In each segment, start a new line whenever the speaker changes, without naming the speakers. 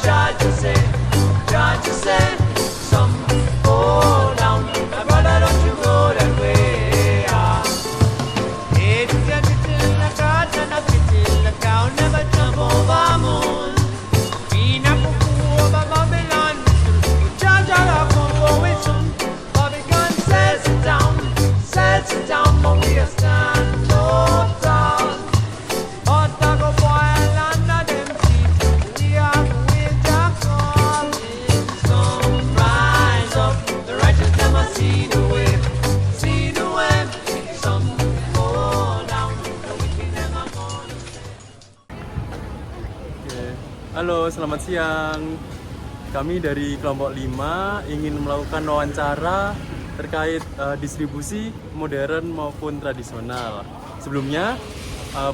tried to say, some fall down. My brother, don't you go that way. If you get it in the car, then I fit in the town, never jump over moon. Been up over Babylon, judge all up over it soon. Babylon says it down, but we are stand up tall. Hot dog a boil under them feet, we are going to call. Some rise up, the righteous never see the way, see the way. Some fall down, the wicked never gonna stay.
Oke. Halo, selamat siang. Kami dari kelompok 5 ingin melakukan wawancara terkait distribusi modern maupun tradisional. Sebelumnya,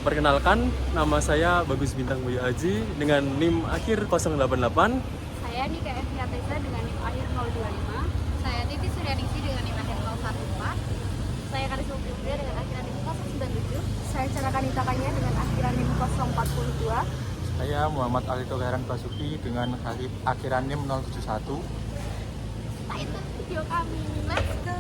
perkenalkan, nama saya Bagus Bintang Buya Haji dengan NIM akhir 088.
Saya Nika Evia Teza dengan NIM akhir 025. Saya Titi Suryaningsi dengan NIM akhir 014. Saya Karisma Putri dengan akhiran NIM 097. Saya Caka Kanita Kanya dengan akhiran NIM 042.
Saya Muhammad Alito Heran Basuki dengan akhiran NIM 071.
Nah, itu video kami. Let's go.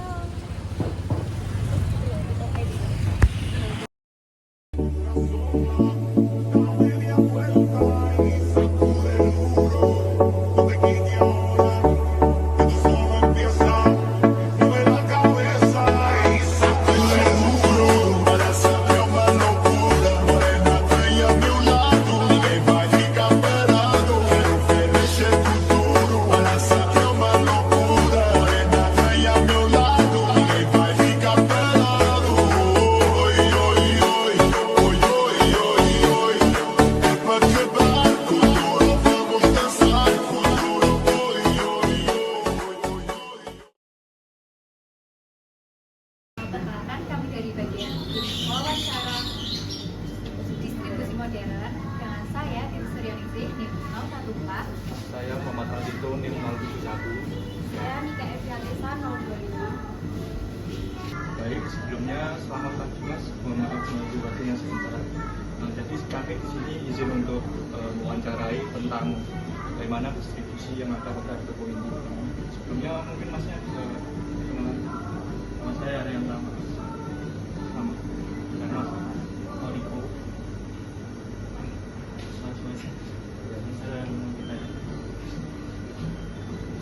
Perkenalkan, kami dari bagian wawancara distribusi modern dengan saya Titi Suryaningsi NIM 014.
Saya Muhammad Alito NIM 071.
Saya Nika Evia Teza 025.
Baik, sebelumnya selamat pagi Mas. Mohon maaf mengganggu waktunya sebentar. Jadi kami di sini izin untuk mewawancarai tentang bagaimana distribusi yang ada pada toko ini. Sebelumnya mungkin Masnya bisa kenalan. Nama saya Aryan Rama. Sama. Dan Mas Alito.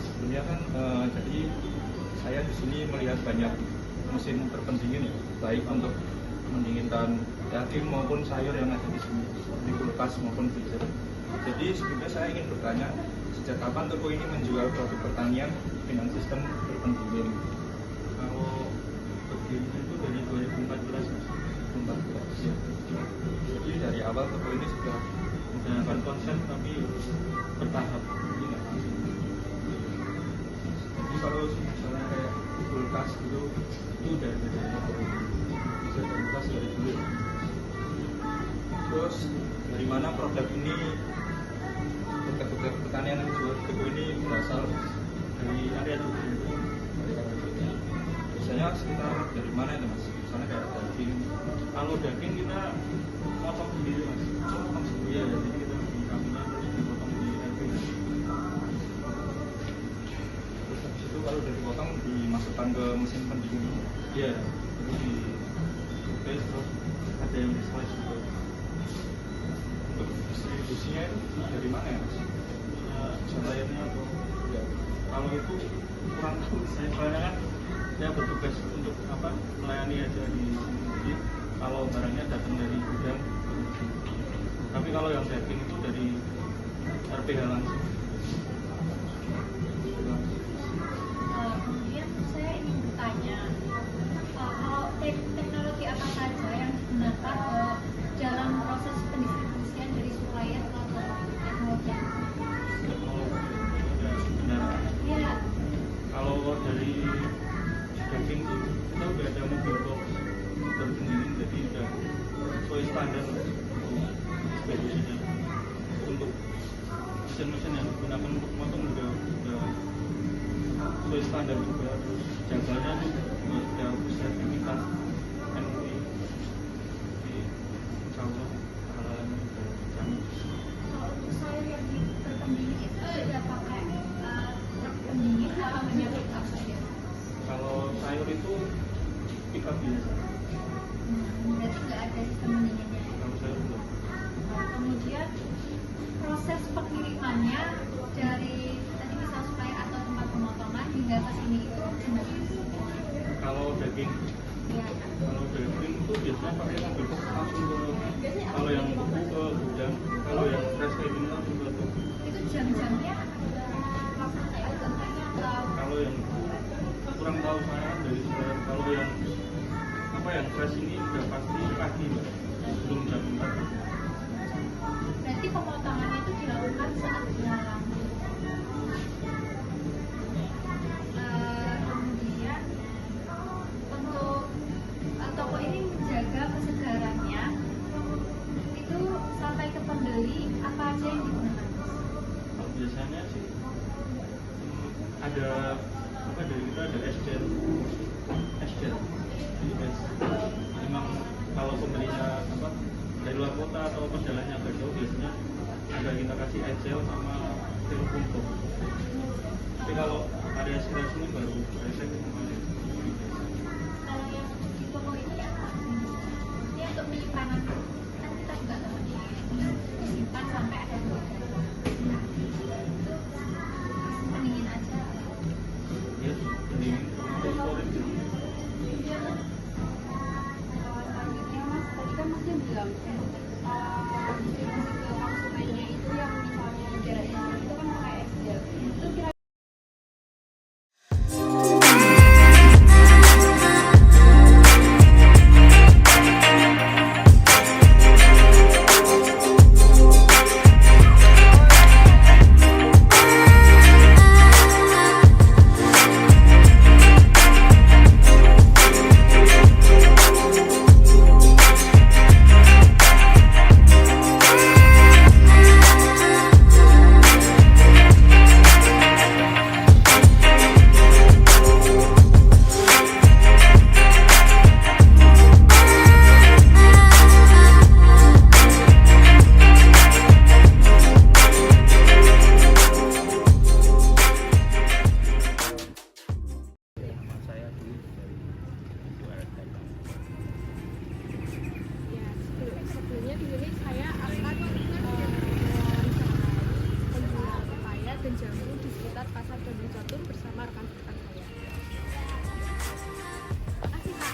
Sebelumnya kan jadi saya di sini melihat banyak mesin terpendingin ya, baik untuk mendinginkan daging maupun sayur yang ada di sini, di kulkas maupun freezer. Jadi sebelumnya saya ingin bertanya, sejak kapan toko ini menjual produk pertanian dengan sistem terpendingin?
Kalau berdiri itu dari 2014.
Ya. Jadi dari awal toko ini sudah
Menggunakan konsep tapi bertahap.
ini nggak langsung. Jadi kalau misalnya kayak kulkas itu dari toko ini bisa kulkas dari dulu. Terus dari mana produk ini, produk pertanian yang dijual di toko ini berasal
Dari area tujuh.
dari mana? Biasanya sekitar dari mana itu Mas? Misalnya kayak daging.
Kalau daging kita potong sendiri Mas.
Potong sendiri.
Iya, jadi kita di kambingnya terus dipotong di daging.
Terus habis itu kalau udah dipotong dimasukkan ke mesin pendingin.
Iya, terus di terus ada yang di slice juga.
Untuk distribusinya itu dari mana ya Mas?
Suppliernya atau
Ya.
kalau itu kurang tahu saya, soalnya kan saya bertugas untuk melayani aja di sini. Jadi kalau barangnya datang dari gudang, tapi kalau yang daging itu dari RPH langsung.
Kemudian saya ingin bertanya, kalau teknologi apa saja yang digunakan dalam proses pendistribusian dari supplier ke teknologi?
Benar.
Ya,
Kalau dari daging itu kita udah ada mobil box terpendingin, jadi udah sesuai standar untuk distribusinya. Untuk mesin-mesin yang digunakan untuk motong juga sesuai standar juga. Terus jaganya tuh sudah bersertifikat MUI. Jadi insya Allah hal-hal ini sudah dijamin.
kalau untuk sayur yang terpendingin itu
biasa.
Berarti nggak ada sistem pendinginnya.
Kalau saya belum.
Kemudian proses pengirimannya dari tadi misal supplier atau tempat pemotongan hingga ke sini itu gimana?
Kalau daging
Ya.
Kalau daging itu biasanya pakai mobil box langsung ke, kalau yang beku ke gudang, kalau yang fresh kayak gini langsung ke toko.
Itu jam-jamnya langsung kayak jam-jamnya atau
Kalau yang kurang tahu saya dari sebenarnya, kalau yang apa yang fresh ini udah pasti pagi Mbak, sebelum jam 4.
berarti pemotongannya itu dilakukan saat malam. Kemudian untuk toko ini menjaga kesegarannya itu sampai ke pembeli apa aja yang digunakan?
Kalau biasanya sih ada apa dari kita ada es gel, jadi memang kalau pembelinya apa dari luar kota atau perjalanannya agak jauh biasanya ada kita kasih es gel sama sirup untuk. Tapi kalau area sekitar sini baru resep sama
Kalau yang di toko ini apa? Ini untuk penyimpanan kan kita juga disimpan sampai ada pendingin aja.
ya jadi untuk storage gitu.
Selanjutnya Mas, tadi kan Masnya bilang distribusi ke konsumennya itu yang misalnya jaraknya itu kan pakai SDL. Itu kira sebelumnya di sini saya akan penjual pepaya dan jamu di sekitar Pasar Gandul Catur bersama rekan-rekan saya. Makasih Pak.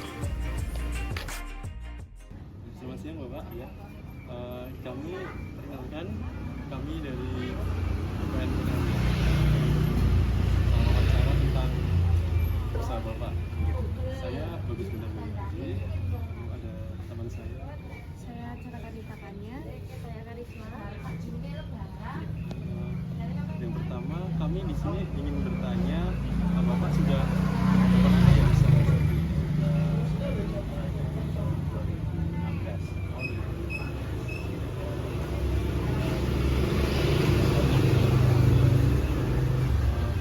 Selamat siang Bapak. Ya, kami perkenalkan kami dari UPN Medan. Wawancara tentang usaha Bapak. Saya Bagus Bunda Bayu. Ada teman saya.
Saya Cara Kanitakannya. Saya Karisma.
Yang pertama kami di sini ingin bertanya, Bapak sudah pernah ya usaha seperti ini?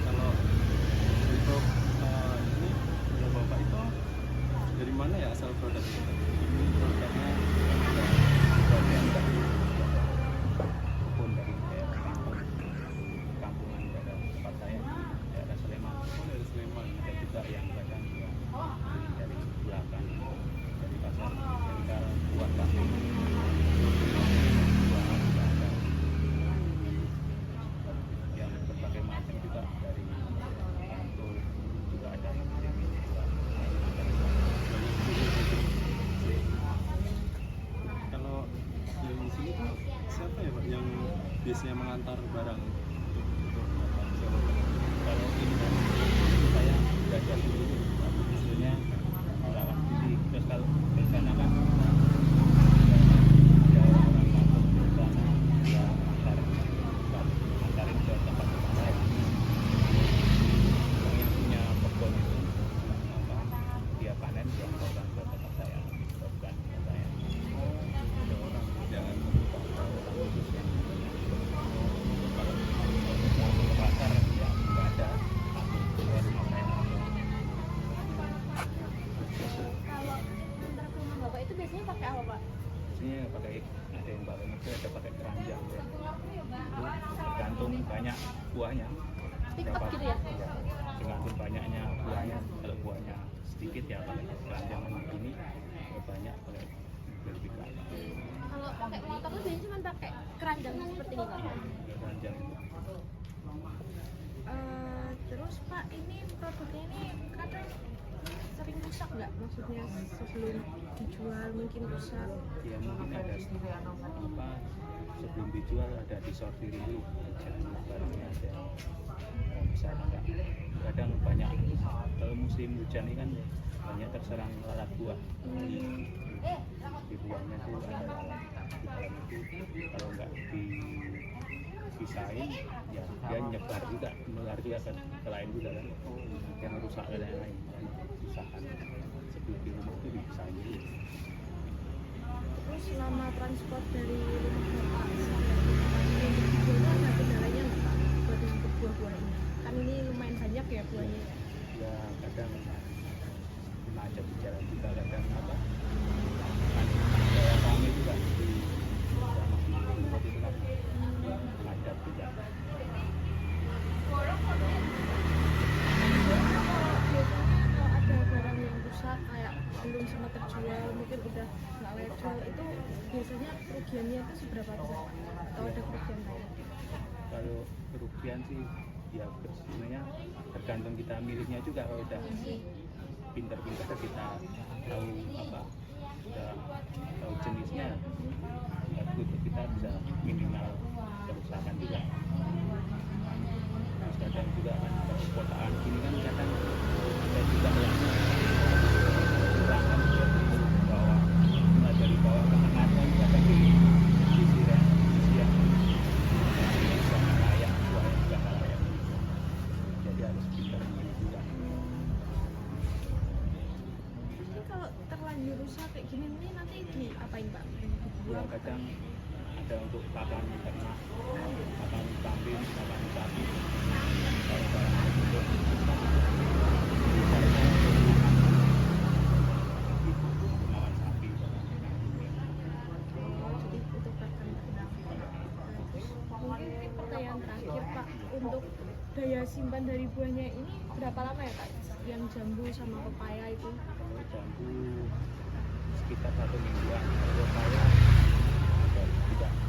Kalau untuk ini ya Bapak itu dari mana ya asal produk itu? Produknya
bagian dari kebun dari daerah kampungan daerah tempat saya, daerah Sleman.
Oh, dari Sleman.
Ada juga yang kadang juga beli dari belakang, dari pasar dari buat kambing. Yang berbagai macam juga dari Bantul juga ada yang kirim juga.
Kalau yang di sini tuh siapa ya Pak yang biasanya mengantar barang untuk Bapak usaha Bapak?
Kalau ini kan saya belajar sendiri, hasilnya orang sendiri. Terus kalau di sana kan ada orang kampung di sana, ya antarin ke tempat-tempat lain. Yang punya kebun itu apa, dia panen dia bawakan ke tempat saya, bukan ke saya. Ada orang jangan orang khusus yang kalau ke pasar ya nggak ada, langsung keluar rumah saya langsung.
Kalau antar ke rumah Bapak itu biasanya pakai apa Pak?
Ini pakai, ada yang pakai mobil, ada pakai keranjang ya. Itu tergantung banyak buahnya.
Pick up
Berapa-
gitu ya?
Iya, tergantung banyaknya buahnya. Kalau buahnya sedikit ya pakai keranjang begini, banyak pakai mobil pickup.
Kalau pakai motor tuh biasanya cuma pakai keranjang seperti ini Pak.
Iya, keranjang itu.
Terus Pak, ini produknya ini kadang sering rusak nggak? Maksudnya sebelum dijual mungkin rusak.
Ya mungkin ada apa, sebelum dijual ada disortir dulu, jangan barangnya ada bisa enggak. Kadang banyak musim hujan ini kan banyak terserang lalat buah di buahnya tuh ada lalat di dalam itu, kalau nggak dipisahin ya dia nyebar juga, menular juga ke lain juga kan, yang rusak dan lain-lain. Pisahkan sebelum di rumah itu dipisahin dulu.
Terus selama transport dari rumah Bapak sampai ke tempat ini dijualnya ada kendalanya nggak Pak buat ngangkut buah-buah ini? Kan ini lumayan banyak ya buahnya.
Ya kadang macet di jalan juga, kadang apa kayak kami juga di tempat itu kan macet juga.
Biasanya kalau ada barang yang rusak kayak belum sempat terjual, mungkin udah nggak layak jual, itu biasanya kerugiannya itu seberapa besar Pak? Atau ada kerugian lain?
Kalau kerugian sih ya sebenarnya tergantung kita miliknya juga. Kalau udah pinter-pinter kita tahu apa, udah tahu jenisnya, bagus kita bisa minimal kerusakan juga. Terus kadang juga kan kalau kotaan gini kan kadang ada juga yang kerusakan dari bawah, mulai dari bawah ke tengah kan kadang di yang bisa layak, buah yang juga nggak layak. Jadi harus pintar memilih juga.
Ini kalau terlanjur rusak kayak gini ini nanti diapain Pak?
Ya
Dibuang?
kadang ada untuk pakan ternak, pakan kambing, pakan sapi. Kalau barang itu makan sapi,
Jadi untuk pakan ternak. Mungkin ini pertanyaan terakhir Pak, untuk daya simpan dari buahnya ini berapa lama ya Pak? Yang jambu sama pepaya itu?
kalau jambu sekitar 1 mingguan, kalau pepaya ada 3